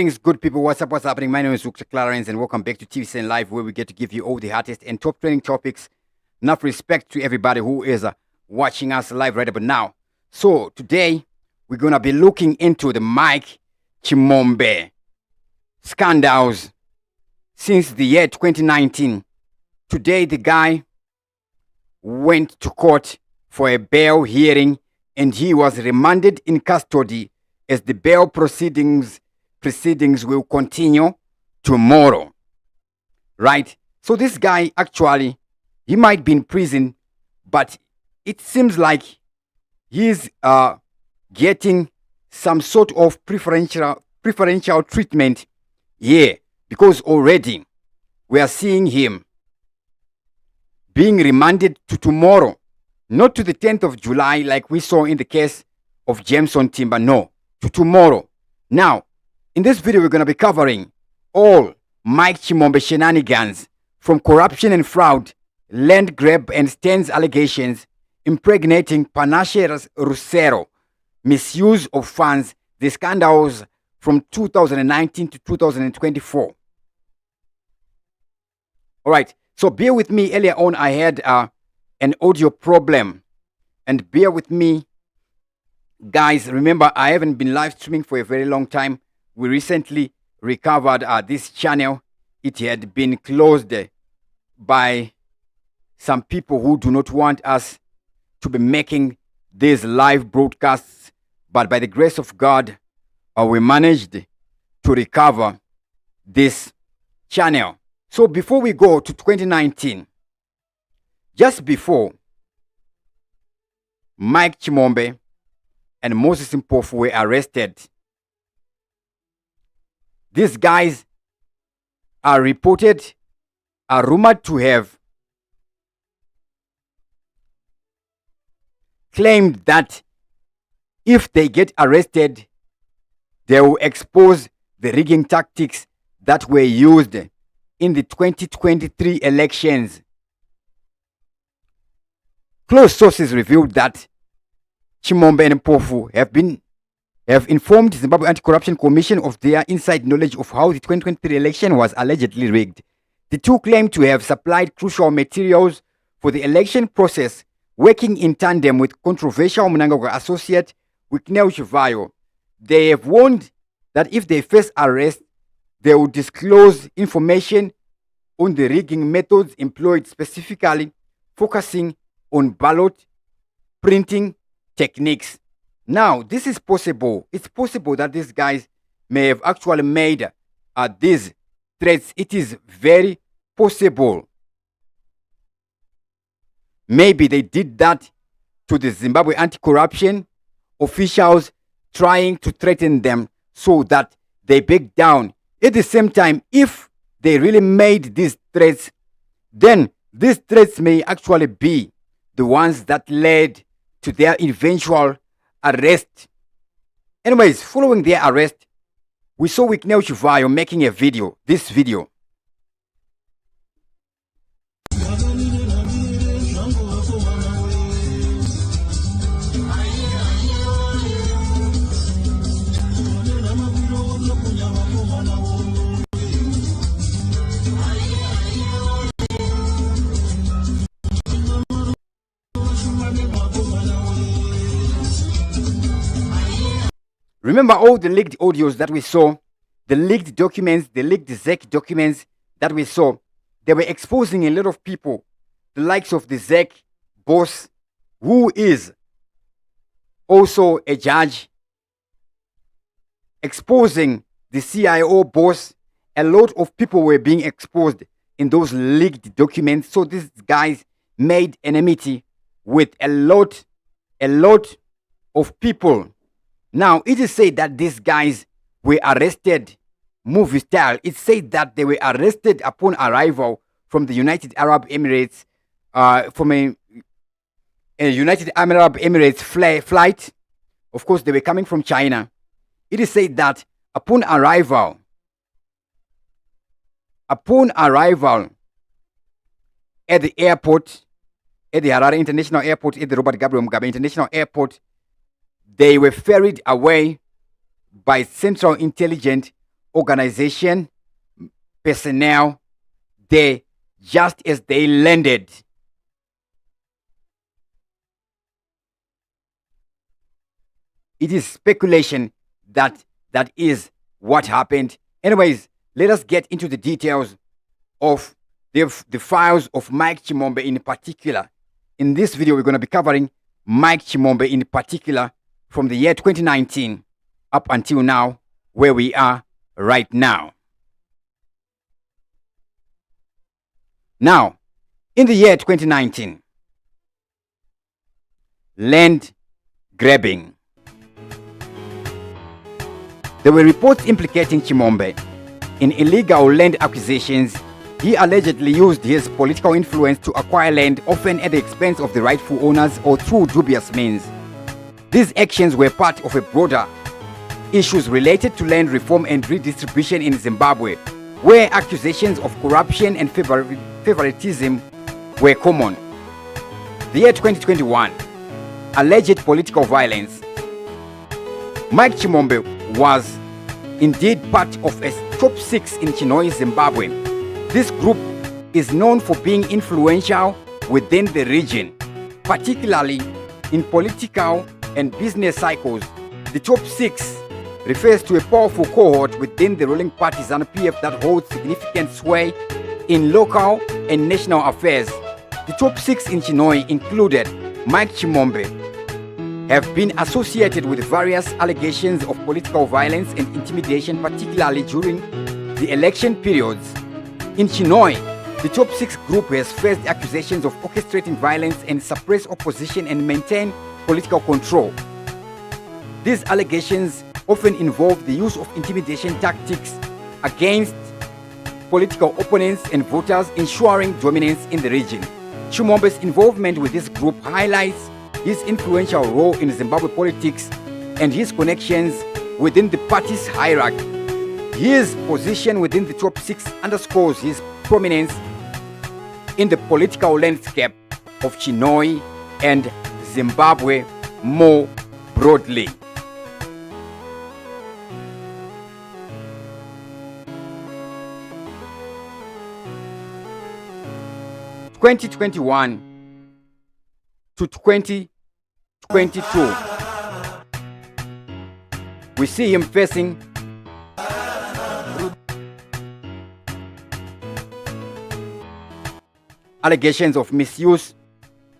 Greetings, good people. What's up? What's happening? My name is Dr. Clarence, and welcome back to TVCN Live, where we get to give you all the hottest and top trending topics. Enough respect to everybody who is watching us live right about now. So today we're gonna be looking into the Mike Chimombe Scandals since the year 2019. Today the guy went to court for a bail hearing, and he was remanded in custody as the bail proceedings will continue tomorrow. Right? So this guy actually, he might be in prison, but it seems like he's getting some sort of preferential treatment here, because already we are seeing him being remanded to tomorrow, not to the 10th of July like we saw in the case of Jameson Timber, no, to tomorrow. Now, in this video, we're going to be covering all Mike Chimombe shenanigans, from corruption and fraud, land grab and stands allegations, impregnating Panache Rusero, misuse of funds, the scandals from 2019 to 2024. All right, so bear with me. Earlier on, I had an audio problem, and bear with me, guys. Remember, I haven't been live streaming for a very long time. We recently recovered this channel. It had been closed by some people who do not want us to be making these live broadcasts. But by the grace of God, we managed to recover this channel. So before we go to 2019, just before Mike Chimombe and Moses Mpofu were arrested, these guys are rumored to have claimed that if they get arrested, they will expose the rigging tactics that were used in the 2023 elections. Close sources revealed that Chimombe and Mpofu have informed Zimbabwe Anti-Corruption Commission of their inside knowledge of how the 2023 election was allegedly rigged. The two claim to have supplied crucial materials for the election process, working in tandem with controversial Mnangagwa associate Wicknell Chivhayo. They have warned that if they face arrest, they will disclose information on the rigging methods employed, specifically focusing on ballot printing techniques. Now, this is possible. It's possible that these guys may have actually made these threats. It is very possible. Maybe they did that to the Zimbabwe anti-corruption officials, trying to threaten them so that they back down. At the same time, if they really made these threats, then these threats may actually be the ones that led to their eventual arrest. Anyways, following their arrest, we saw Wicknell Chivhayo making a video, this video. Remember all the leaked audios that we saw, the leaked documents, the leaked ZEC documents that we saw. They were exposing a lot of people, the likes of the ZEC boss, who is also a judge, exposing the CIO boss. A lot of people were being exposed in those leaked documents. So these guys made enmity with a lot of people. Now, it is said that these guys were arrested movie style. It said that they were arrested upon arrival from the United Arab Emirates, from a United Arab Emirates flight. Of course, they were coming from China. It is said that upon arrival at the airport, at the Harare International Airport, at the Robert Gabriel Mugabe International Airport, they were ferried away by Central Intelligence organization personnel there just as they landed. It is speculation that that is what happened. Anyways, let us get into the details of the files of Mike Chimombe in particular. In this video, we're going to be covering Mike Chimombe in particular from the year 2019 up until now, where we are right now. Now, in the year 2019, land grabbing. There were reports implicating Chimombe in illegal land acquisitions. He allegedly used his political influence to acquire land, often at the expense of the rightful owners or through dubious means. These actions were part of a broader issues related to land reform and redistribution in Zimbabwe, where accusations of corruption and favoritism were common. The year 2021, alleged political violence. Mike Chimombe was indeed part of a top 6 in Chinhoyi, Zimbabwe. This group is known for being influential within the region, particularly in political and business cycles. The top 6 refers to a powerful cohort within the ruling party ZANU-PF that holds significant sway in local and national affairs. The top 6 in Chinhoyi included Mike Chimombe, have been associated with various allegations of political violence and intimidation, particularly during the election periods. In Chinhoyi, the top 6 group has faced accusations of orchestrating violence and suppress opposition and maintain political control. These allegations often involve the use of intimidation tactics against political opponents and voters, ensuring dominance in the region. Chimombe's involvement with this group highlights his influential role in Zimbabwe politics and his connections within the party's hierarchy. His position within the top 6 underscores his prominence in the political landscape of Chinhoyi and Zimbabwe more broadly. (2021 to 2022). We see him facing allegations of misuse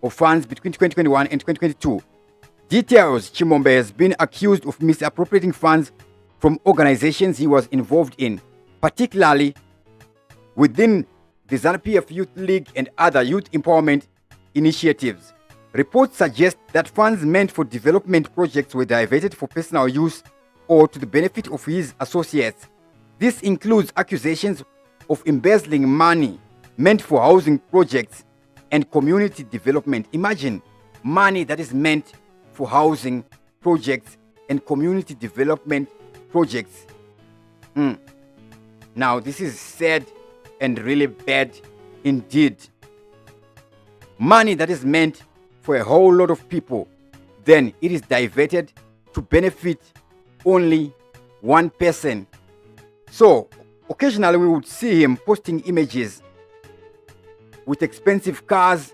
of funds between 2021 and 2022. Details: Chimombe has been accused of misappropriating funds from organizations he was involved in, particularly within the ZANU-PF Youth League and other youth empowerment initiatives. Reports suggest that funds meant for development projects were diverted for personal use or to the benefit of his associates. This includes accusations of embezzling money meant for housing projects and community development. Imagine money that is meant for housing projects and community development projects. Now, this is sad and really bad indeed. Money that is meant for a whole lot of people, then it is diverted to benefit only one person. So occasionally we would see him posting images with expensive cars,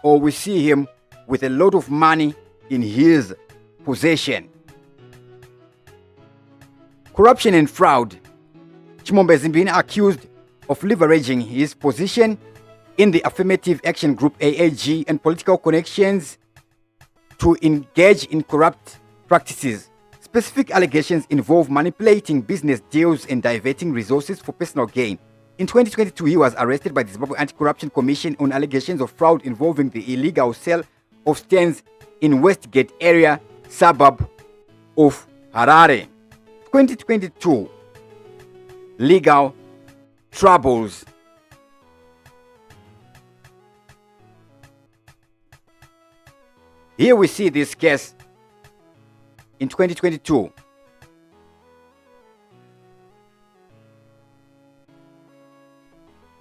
or we see him with a lot of money in his possession. Corruption and fraud. Chimombe has been accused of leveraging his position in the Affirmative Action Group AAG and political connections to engage in corrupt practices. Specific allegations involve manipulating business deals and diverting resources for personal gain. In 2022, he was arrested by the Zimbabwe Anti-Corruption Commission on allegations of fraud involving the illegal sale of stands in Westgate area, suburb of Harare. 2022, legal troubles. Here we see this case in 2022.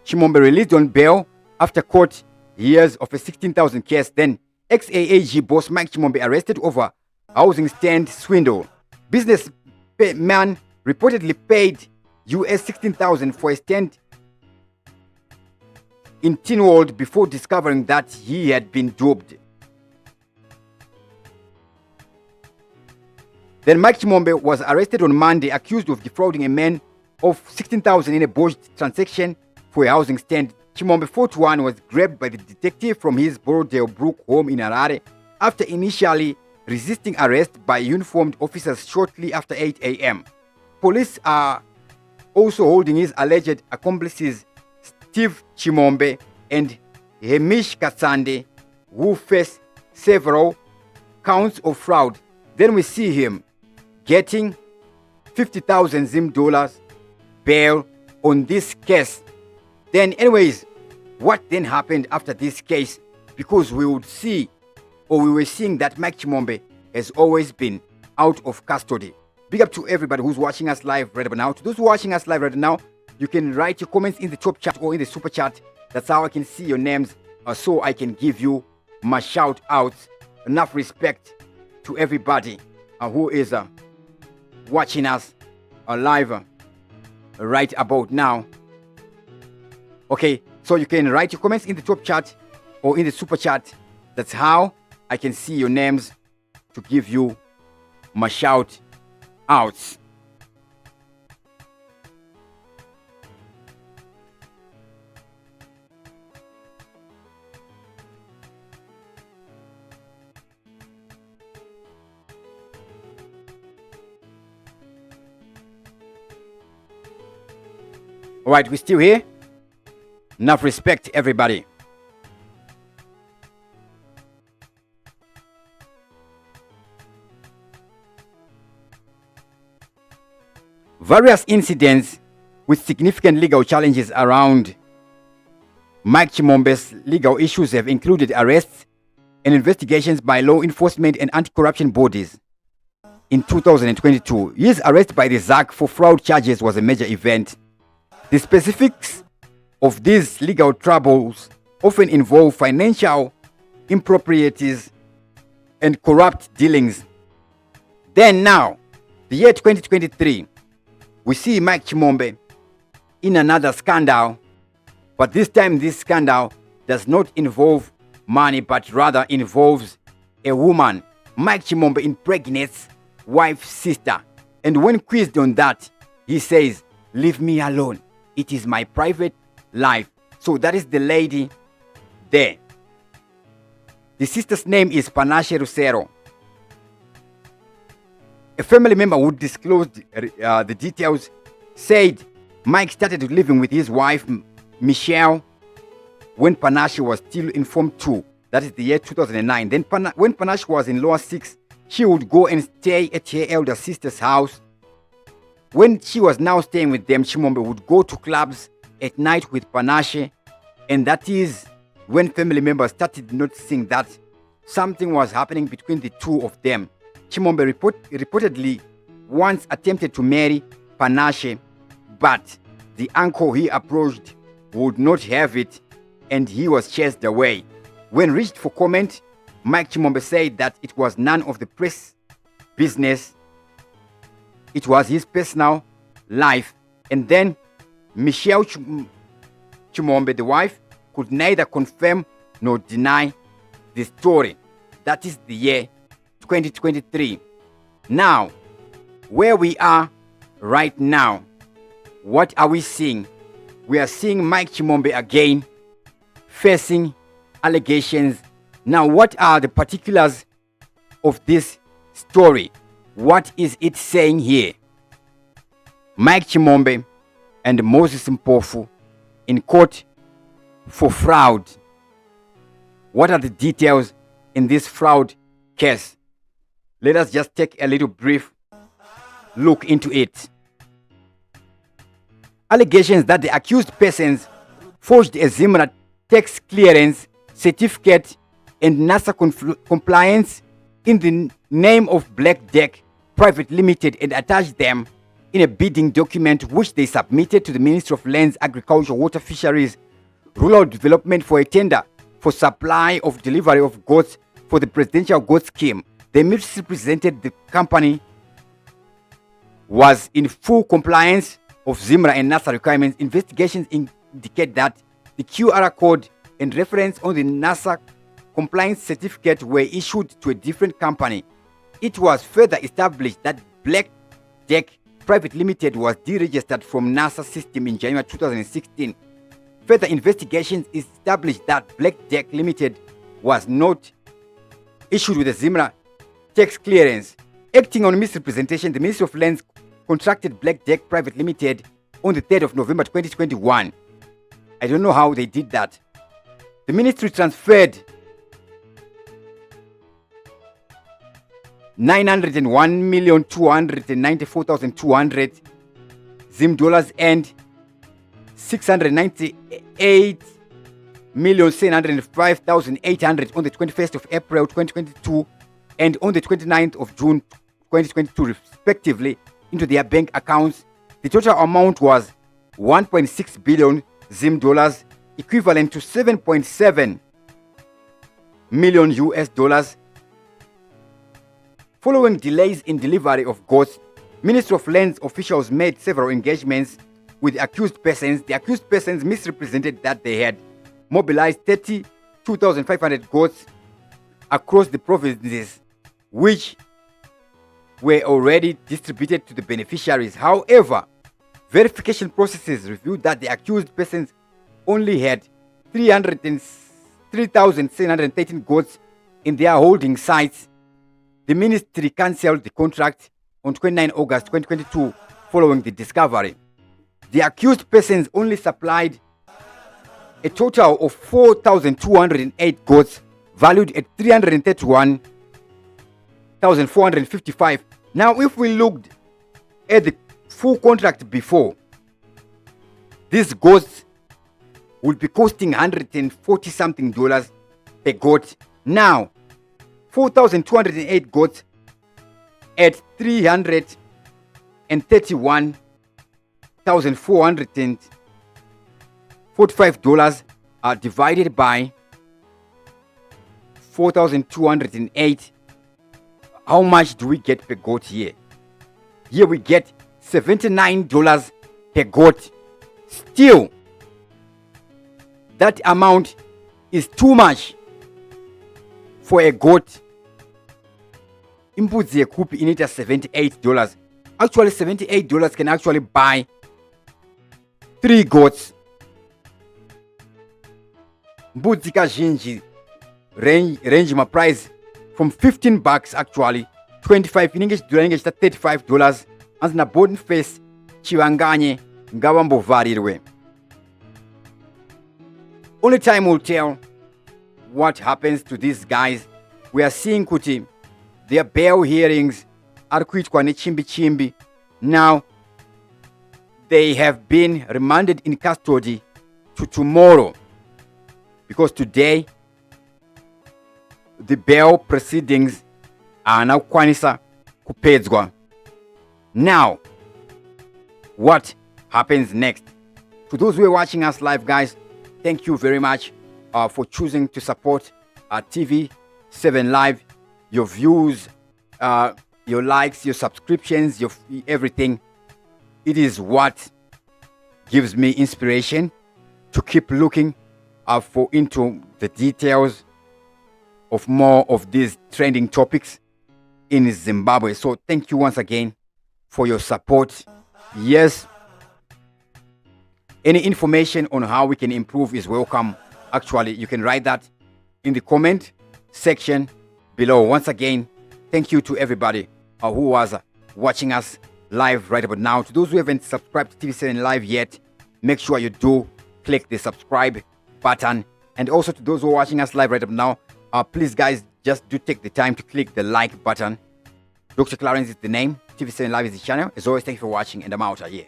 Chimombe released on bail after court years of a 16,000 case. Then ex-AAG boss Mike Chimombe arrested over housing stand swindle. Businessman reportedly paid US 16,000 for a stand in Teen World before discovering that he had been duped. Then Mike Chimombe was arrested on Monday, accused of defrauding a man of 16,000 in a botched transaction for a housing stand. Chimombe, 41, was grabbed by the detective from his Borodale Brook home in Harare after initially resisting arrest by uniformed officers shortly after 8 a.m. Police are also holding his alleged accomplices Steve Chimombe and Hemish Katsande, who face several counts of fraud. Then we see him getting 50,000 Zim dollars bail on this case. Then anyways, what then happened after this case? Because we would see, or we were seeing that Mike Chimombe has always been out of custody. Big up to everybody who's watching us live right now. To those watching us live right now, you can write your comments in the top chat or in the super chat. That's how I can see your names, so I can give you my shout outs. Enough respect to everybody who is watching us live right about now. Okay, so you can write your comments in the top chat or in the super chat. That's how I can see your names to give you my shout outs. All right, we're still here. Enough respect, everybody. Various incidents with significant legal challenges around Mike Chimombe's legal issues have included arrests and investigations by law enforcement and anti-corruption bodies. In 2022, his arrest by the ZAC for fraud charges was a major event. The specifics of these legal troubles often involve financial improprieties and corrupt dealings. Then now, the year 2023, we see Mike Chimombe in another scandal, but this time this scandal does not involve money, but rather involves a woman. Mike Chimombe impregnates wife's sister, and when quizzed on that, he says, "Leave me alone. It is my private life." So that is the lady there. The sister's name is Panashe Rusero. A family member who disclosed the details said Mike started living with his wife, Michelle, when Panashe was still in Form 2. That is the year 2009. Then when Panashe was in Lower 6, she would go and stay at her elder sister's house. When she was now staying with them, Chimombe would go to clubs at night with Panashe, and that is when family members started noticing that something was happening between the two of them. Chimombe reportedly once attempted to marry Panashe, but the uncle he approached would not have it, and he was chased away. When reached for comment, Mike Chimombe said that it was none of the press business. It was his personal life. And then Michelle Chimombe, the wife, could neither confirm nor deny the story. That is the year 2023. Now, where we are right now, what are we seeing? We are seeing Mike Chimombe again facing allegations. Now, what are the particulars of this story? What is it saying here? Mike Chimombe and Moses Mpofu in court for fraud. What are the details in this fraud case? Let us just take a little brief look into it. Allegations that the accused persons forged a Zimra tax clearance certificate and NASA compliance in the name of Black Deck Private Limited and attached them in a bidding document which they submitted to the Ministry of Lands, Agriculture, Water, Fisheries, Rural Development for a tender for supply of delivery of goods for the presidential goods scheme. The ministry presented the company was in full compliance of ZIMRA and NASA requirements, investigations indicate that the QR code and reference on the NASA compliance certificate were issued to a different company. It was further established that Black Deck Private Limited was deregistered from NASA system in January 2016. Further investigations established that Black Deck Limited was not issued with a ZIMRA tax clearance. Acting on misrepresentation, the Ministry of Lands contracted Black Deck Private Limited on the 3rd of November 2021. I don't know how they did that. The ministry transferred 901,294,200 Zim dollars and 698,705,800 on the 21st of April 2022 and on the 29th of June 2022 respectively into their bank accounts. The total amount was 1.6 billion Zim dollars, equivalent to 7.7 million US dollars. Following delays in delivery of goods, Ministry of Lands officials made several engagements with the accused persons. The accused persons misrepresented that they had mobilized 32,500 goods across the provinces, which were already distributed to the beneficiaries. However, verification processes revealed that the accused persons only had 3,713 goods in their holding sites. The ministry cancelled the contract on 29 August 2022 following the discovery. The accused persons only supplied a total of 4,208 goods valued at 331,455. Now, if we looked at the full contract before, these goods would be costing $140 something per good. Now, 4,208 goods at $331,445 are divided by 4,208. How much do we get per goat here? Here we get $79 per goat. Still, that amount is too much for a goat. Inputs yekupi in it at $78. Actually, $78 can actually buy 3 goats. Mbuzi kazhinji range my price from $15 actually, 25 in English to $35. As na bone face chivanganye ngawambo varirwe. Only time will tell what happens to these guys. We are seeing kuti their bail hearings are kuitwa ne chimbi. Now they have been remanded in custody to tomorrow, because today the bail proceedings are now kwanisa kupedzwa. Now, what happens next? To those who are watching us live, guys, thank you very much for choosing to support TV7 Live. Your views, your likes, your subscriptions, your everything. It is what gives me inspiration to keep looking into the details of more of these trending topics in Zimbabwe. So thank you once again for your support. Yes, any information on how we can improve is welcome. Actually, you can write that in the comment section below. Once again, thank you to everybody who was watching us live right about now. To those who haven't subscribed to TV7 Live yet, make sure you do click the subscribe button. And also to those who are watching us live right about now, please guys, just do take the time to click the like button. Dr. Clarence is the name. TV7 Live is the channel. As always, thank you for watching, and I'm out of here.